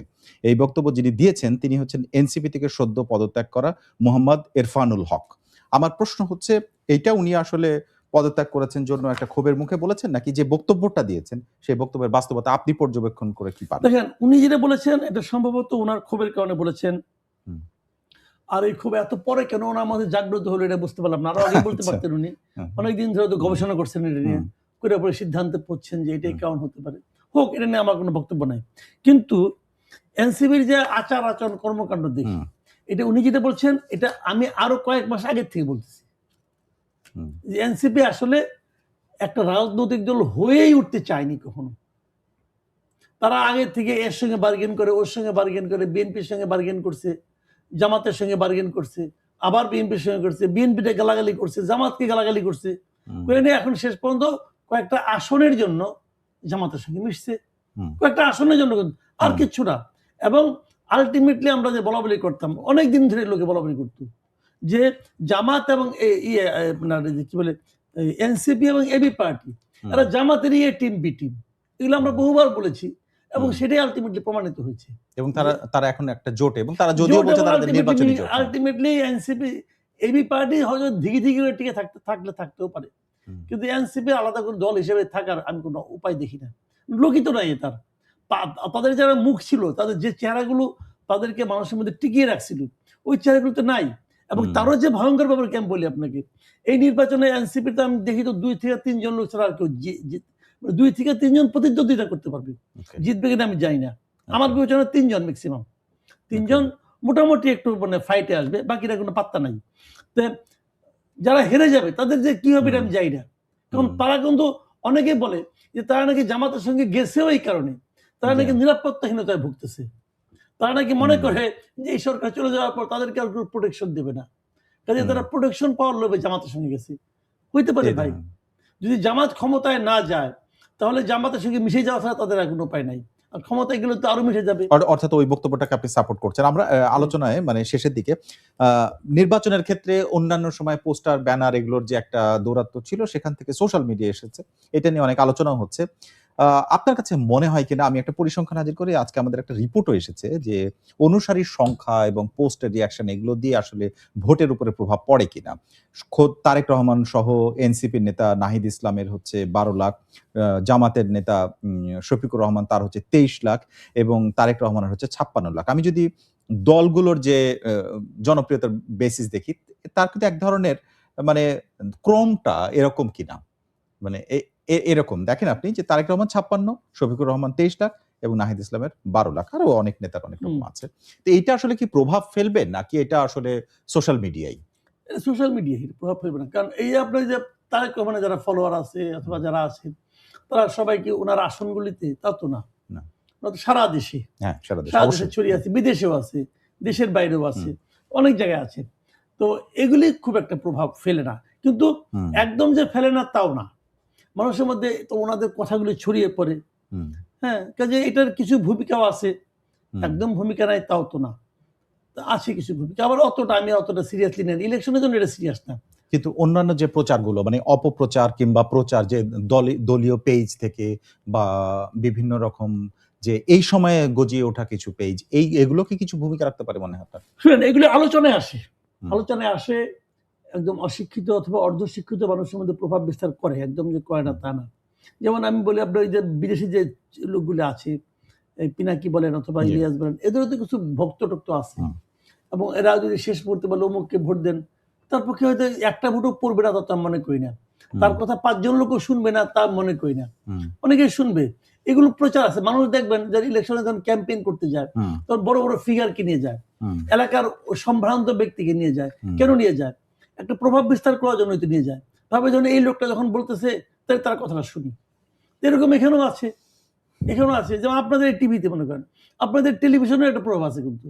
এই বক্তব্য যিনি দিয়েছেন তিনি হচ্ছেন এনসিপি থেকে সদ্য পদত্যাগ করা মোহাম্মদ ইরফানুল হক। আমার প্রশ্ন হচ্ছে, এইটা উনি আসলে পদত্যাগ করেছেন জন্য একটা ক্ষোভের মুখে বলেছেন, নাকি যে বক্তব্যটা দিয়েছেন সেই বক্তব্যের বাস্তবতা আপনি পর্যবেক্ষণ করে কি পান? দেখেন, উনি যেটা বলেছেন এটা সম্ভবত ওনার ক্ষোভের কারণে বলেছেন। আর এই ক্ষোভ এত পরে কেন ওনার মধ্যে জাগ্রত হলো এটা বুঝতে পারলাম না। আরো আগে বলতে পারতেন উনি, অনেকদিন ধরে তো গবেষণা করছেন এটা নিয়ে, করে পরে সিদ্ধান্তে পড়ছেন যে এটাই কারণ হতে পারে। হোক, এটা নিয়ে আমার কোনো বক্তব্য নাই। কিন্তু এনসিপির যে আচার আচরণ কর্মকাণ্ড দেখি, এটা উনি যেটা বলছেন এটা আমি আরো কয়েক মাস আগের থেকে বলতেছি যে এনসিপি আসলে একটা রাজনৈতিক দল হয়েই উঠতে চায়নি কখনো। তারা আগে থেকে এর সঙ্গে বার্গেন করে, ওর সঙ্গে বার্গেন করে, বিএনপির সঙ্গে বার্গেন করছে, জামাতের সঙ্গে বার্গেন করছে, আবার বিএনপির সঙ্গে করছে, বিএনপিটা গালাগালি করছে, জামাতকে গালাগালি করছে, করে নিয়ে এখন শেষ পর্যন্ত কয়েকটা আসনের জন্য জামাতের সঙ্গে মিশছে, কয়েকটা আসনের জন্য, আর কিচ্ছু না। এবং আলটিমেটলি আমরা যে বলাবলি করতাম, অনেক দিন ধরে লোকে বলাবলি করতো যে জামাত এবং আপনার কি বলে এনসিপি এবং এবি পার্টি, এরা জামাতের টিম বি টিম, এগুলো আমরা বহুবার বলেছি এবং সেটাই আলটিমেটলি প্রমাণিত হয়েছে। এবং তারা এখন একটা জোট, এবং তারা যদিও বলছে তারা নির্বাচনী জোট, আলটিমেটলি এনসিপি এবি পার্টি হয়তো ধিকি ধিকি করে টিকে থাকতেও পারে, কিন্তু এনসিপি আলাদা করে দল হিসেবে থাকার আমি কোনো উপায় দেখি না। লোকিত নাই তার, তাদের যারা মুখ ছিল, তাদের যে চেহারাগুলো তাদেরকে মানুষের মধ্যে টিকিয়ে রাখছিল, ওই চেহারাগুলো তো নাই। এবং তারও যে ভয়ঙ্কর ব্যাপার কেমন বলি আপনাকে, এই নির্বাচনে এনসিপিতে আমি দেখি তো 2 থেকে 3 জন লোক ছাড়া আর কেউ 2 থেকে 3 জন প্রতিদ্বন্দ্বিতা করতে পারবে, জিতবে কিনা আমি জানি না। আমার বিবেচনা 3 জন ম্যাক্সিমাম, 3 জন মোটামুটি একটু মানে ফাইটে আসবে, বাকিরা কোনো পাত্তা নাই। তো যারা হেরে যাবে তাদের যে কি হবে আমি জানি না, কারণ তারা কিন্তু অনেকে বলে যে তারা নাকি জামাতের সঙ্গে গেছেও এই কারণে, তারা নাকি নিরাপত্তাহীনতায় ভুগতেছে, তারা নাকি মনে করে যে এই সরকার চলে যাওয়ার পর তাদেরকে আর প্রোটেকশন দেবে না, কাজে তারা প্রোটেকশন পাওয়ার লোভে জামাতের সঙ্গে গেছে। হইতে পারে ভাই, যদি জামাত ক্ষমতায় না যায় তাহলে জামাতের সঙ্গে মিশে যাওয়া ছাড়া তাদের আর কোনো উপায় নাই, আর ক্ষমতায় গেলে তো আরো মিশে যাবে। অর্থাৎ ওই বক্তব্যটাকে আপনি সাপোর্ট করছেন। আমরা আলোচনায় মানে শেষের দিকে নির্বাচনের ক্ষেত্রে অন্যান্য সময় পোস্টার, ব্যানার এগুলোর যে একটা দৌরাত্ম্য ছিল, সেখান থেকে সোশ্যাল মিডিয়া এসেছে, এটা নিয়ে অনেক আলোচনা হচ্ছে। আপনার কাছে মনে হয় কিনা, আমি একটা পরিসংখ্যান হাজির করি, আজকে আমাদের একটা রিপোর্টও এসেছে যে অনুসারীর সংখ্যা এবং পোস্টের রিয়াকশন এগুলো দিয়ে আসলে ভোটের উপরে প্রভাব পড়ে কিনা। খোদ তারেক রহমান সহ এনসিপির নেতা নাহিদ ইসলামের হচ্ছে 12 লাখ, জামাতের নেতা শফিকুর রহমান তার হচ্ছে 23 লাখ, এবং তারেক রহমানের হচ্ছে 56 লাখ। আমি যদি দলগুলোর যে জনপ্রিয়তার বেসিস দেখি, তার কিন্তু এক ধরনের মানে ক্রমটা এরকম কিনা, মানে এরকম দেখেন আপনি যে তারেক রহমান 56, শফিকুর রহমান 23 লাখ এবং নাহিদ ইসলামের 12 লাখ, আরো অনেক নেতার অনেক রকম আছে। তো এইটা আসলে কি প্রভাব ফেলবে নাকি এটা আসলে সোশ্যাল মিডিয়াই? সোশ্যাল মিডিয়ায় প্রভাব ফেলবে না, কারণ এই আপনার যে তারেক রহমানের যারা ফলোয়ার আছে অথবা যারা আছে তারা সবাইকে ওনার আসনগুলিতে, তা তো না, সারা দেশে, সারা দেশে ছড়িয়ে আছে, বিদেশেও আছে, দেশের বাইরেও আছে, অনেক জায়গায় আছে। তো এগুলি খুব একটা প্রভাব ফেলে না, কিন্তু একদম যে ফেলে না তাও না, মানুষের মধ্যে তো ওনাদের কথাগুলি ছড়িয়ে পড়ে। হ্যাঁ, কাজে এটার কিছু ভূমিকাও আছে, একদম ভূমিকা নাই তাও তো না, আছে কিছু ভূমিকা। আবার আমি অতটা সিরিয়াসলি নেন, ইলেকশনের জন্য এটা সিরিয়াস না। কিন্তু অন্যান্য যে প্রচারগুলো, মানে অপপ্রচার কিংবা প্রচার, যে দলীয় পেজ থেকে বা বিভিন্ন রকম যে এই সময়ে গজিয়ে ওঠা কিছু পেজ, এগুলো কি কিছু ভূমিকা রাখতে পারে মনে হয় আপনার? শুনেন, এগুলো আলোচনায় আসে, একদম অশিক্ষিত অথবা অর্ধশিক্ষিত মানুষের মধ্যে প্রভাব বিস্তার করে, একদম যে করে না তা না। যেমন আমি বলি আপনার যে বিদেশি যে লোকগুলো আছে, এই পিনাকি বলেন অথবা ইলিয়াস বলেন, এদেরও তো কিছু ভক্ত টক্ত আছে, এবং এরা যদি শেষ মুহূর্তে বলে অমুককে ভোট দেন, তার পক্ষে হয়তো একটা ভোটও পড়বে না, তা মনে করি না। তার কথা 5 জন লোকও শুনবে না, তা মনে করি না। অনেকেই শুনবে। এগুলো প্রচার আছে, মানুষ দেখবেন যারা ইলেকশনে যখন ক্যাম্পেইন করতে যায় তখন বড় বড় ফিগারকে নিয়ে যায়, এলাকার সম্ভ্রান্ত ব্যক্তিকে নিয়ে যায়। কেন নিয়ে যায়? একটা প্রভাব বিস্তার করার জন্যই তো নিয়ে যায়, ভাবে যেন এই লোকটা যখন বলতেছে তাহলে তার কথাটা শুনি। এরকম এখানেও আছে, যেমন আপনাদের এই টিভিতে মনে করেন, আপনাদের টেলিভিশনের একটা প্রভাব আছে, কিন্তু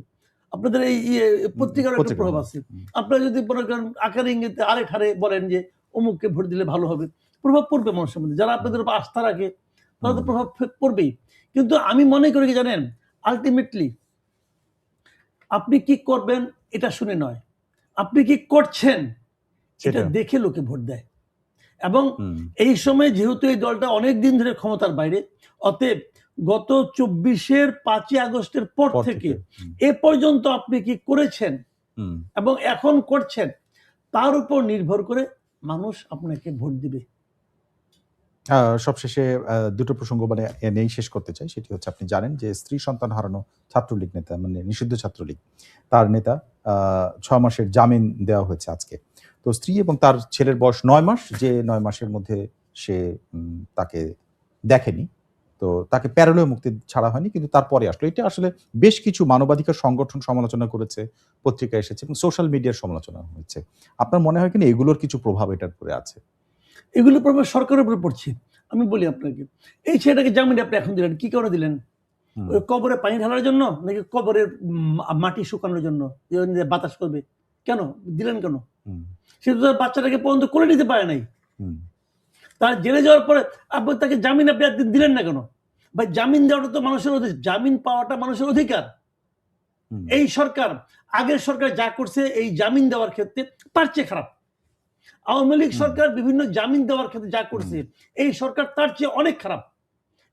আপনাদের এই পত্রিকার একটা প্রভাব আছে। আপনারা যদি মনে করেন আকারে ইঙ্গিতে আরে ঠারে বলেন যে অমুককে ভোট দিলে ভালো হবে, প্রভাব পড়বে মানুষের মধ্যে। যারা আপনাদের উপর আস্থা রাখে তারা তো প্রভাব পড়বেই। কিন্তু আমি মনে করি কি জানেন, আলটিমেটলি আপনি কি করবেন এটা শুনে নয়, আপনি কি করছেন এটা দেখে লোকে ভোট দেয়। এবং এই সময় যেহেতু এই দলটা অনেক দিন ধরে ক্ষমতার বাইরে, অতএব গত 24-এর 5ই আগস্টের পর থেকে এ পর্যন্ত আপনি কি করেছেন এবং এখন করছেন, তার উপর নির্ভর করে মানুষ আপনাকে ভোট দিবে। সবশেষে দুটো প্রসঙ্গ মানে এনেই শেষ করতে চাই। সেটি হচ্ছে, আপনি জানেন যে স্ত্রী সন্তান হারানো ছাত্রলীগ নেতা, মানে নিষিদ্ধ ছাত্রলীগ, তার নেতা 6 মাসের জামিন দেওয়া হয়েছে আজকে। তো স্ত্রী এবং তার ছেলের বয়স 9 মাস, যে 9 মাসের মধ্যে সে তাকে দেখেনি, তো তাকে প্যারোলে মুক্তি ছাড়া হয়নি, কিন্তু তারপরে আসলো। এটা আসলে বেশ কিছু মানবাধিকার সংগঠন সমালোচনা করেছে, পত্রিকায় এসেছে এবং সোশ্যাল মিডিয়ার সমালোচনা হয়েছে। আপনার মনে হয় কিনা এগুলোর কিছু প্রভাব এটার উপরে আছে? এগুলোর প্রভাব সরকারের উপরে পড়ছে। আমি বলি আপনাকে, এই ছেলেটাকে জামিন আপনি এখন দিলেন, কি কারণে দিলেন? ওই কবরে পানি ঢালার জন্য নাকি কবরের মাটি শুকানোর জন্য, যে বাতাস করবে? কেন দিলেন কেন? সে তো তার বাচ্চাটাকে পর্যন্ত করে নিতে পারে নাই। তার জেলে যাওয়ার পরে আপনি তাকে জামিন আপনি দিলেন না কেন? ভাই, জামিন দেওয়াটা তো মানুষের অধিকার, জামিন পাওয়াটা মানুষের অধিকার। হুম, এই সরকার আগের সরকার যা করছে এই জামিন দেওয়ার ক্ষেত্রে তার চেয়ে খারাপ। আওয়ামী লীগ হুম, সরকার বিভিন্ন জামিন দেওয়ার ক্ষেত্রে যা করছে এই সরকার তার চেয়ে অনেক খারাপ।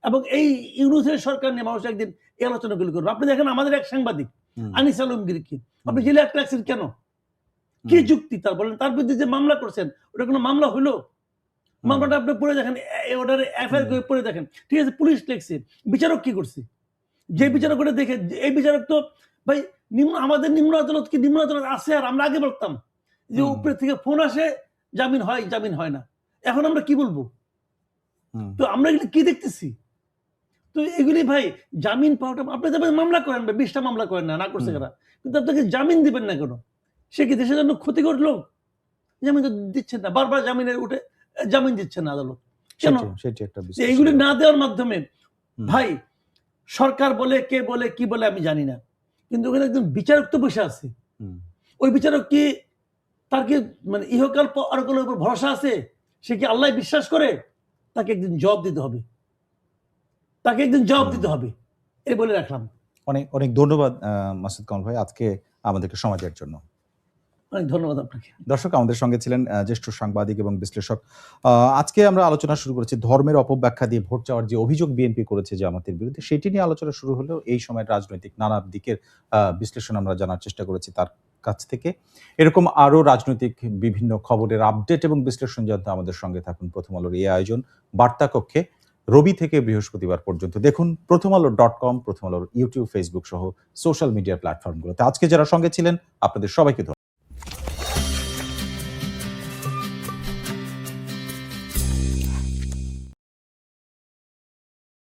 এবং এই ইউনূসের সরকার নিয়ে মানুষ একদিন এই আলোচনাগুলো করবে। আপনি দেখেন আমাদের এক সাংবাদিক হুম, আনিস আলমগীরকে আপনি হুম, জেলে আটকে রাখছেন কেন? কি হুম, যুক্তি তার বলেন? তার বিরুদ্ধে যে মামলা করছেন ওটা কোনো মামলা হলো? হুম, মামলাটা আপনি পড়ে দেখেন, ওটার এফআইআর হুম, করে পড়ে দেখেন। ঠিক আছে, পুলিশ লিখছে। বিচারক কি করছে? যে হুম, বিচারক ওটা দেখে এই বিচারক তো ভাই আমাদের নিম্ন আদালত কি নিম্ন আদালত আছে? আর আমরা আগে বলতাম যে হুম, উপরে থেকে ফোন আসে, জামিন হয়, জামিন হয় না। এখন আমরা কি বলবো? হুম, তো আমরা এগুলো কি দেখতেছি? তো এগুলি ভাই জামিন পাওয়াটা আপনি তবে মামলা করেন ভাই, ২০ টা মামলা করেন না করছে হুম, কারা? কিন্তু আপনাকে জামিন দিবেন না কেন? সে কি দেশের জন্য ক্ষতিকর লোক? জামিন তো দিচ্ছেন না। বারবার জামিনের উঠে জামিন দিচ্ছেন না আদালত। কেন? সেটি একটা যে বিশ্লেষণ এগুলি না দরকার। দেওয়ার মাধ্যমে হুম, ভাই সরকার বলে, কে বলে, কি বলে আমি জানি না। কিন্তু ওখানে একজন বিচারক তো বসে আছে। হুম, ওই বিচারক কি তার কি মানে ইহকাল পরকালের উপর ভরসা আছে? সে কি আল্লাহ বিশ্বাস করে? তাকে একদিন জবাব দিতে হবে। তাকে একদিন জবাব হুম। দিতে হবে। এই বলে রাখলাম। অনেক, অনেক ধন্যবাদ মাসুদ কামাল ভাই আজকে আমাদেরকে সময় দেওয়ার জন্য। অনেক ধন্যবাদ আপনাকে। দর্শক আমাদের সঙ্গে ছিলেন জ্যেষ্ঠ সাংবাদিক এবং বিশ্লেষক। আ আজকে আমরা আলোচনা শুরু করেছি ধর্মের অপব্যাখ্যা দিয়ে ভোট চাওয়ার যে অভিযোগ বিএনপি করেছে জামাতের বিরুদ্ধে, সেটি নিয়ে আলোচনা শুরু হলেও এই সময়ের রাজনৈতিক নানা দিকের বিশ্লেষণ আমরা জানার চেষ্টা করেছি তার কাছ থেকে। এরকম আরো রাজনৈতিক বিভিন্ন খবরের আপডেট এবং বিশ্লেষণ জানতে আমাদের সঙ্গে থাকুন প্রথম আলোর এই আয়োজন বার্তা কক্ষে রবি থেকে বৃহস্পতিবার পর্যন্ত। দেখুন প্রথমআলো.com, প্রথম আলোর ইউটিউব, ফেসবুক সহ সোশ্যাল মিডিয়া প্ল্যাটফর্মগুলোতে। আজকে যারা সঙ্গে ছিলেন আপনাদের সবাইকে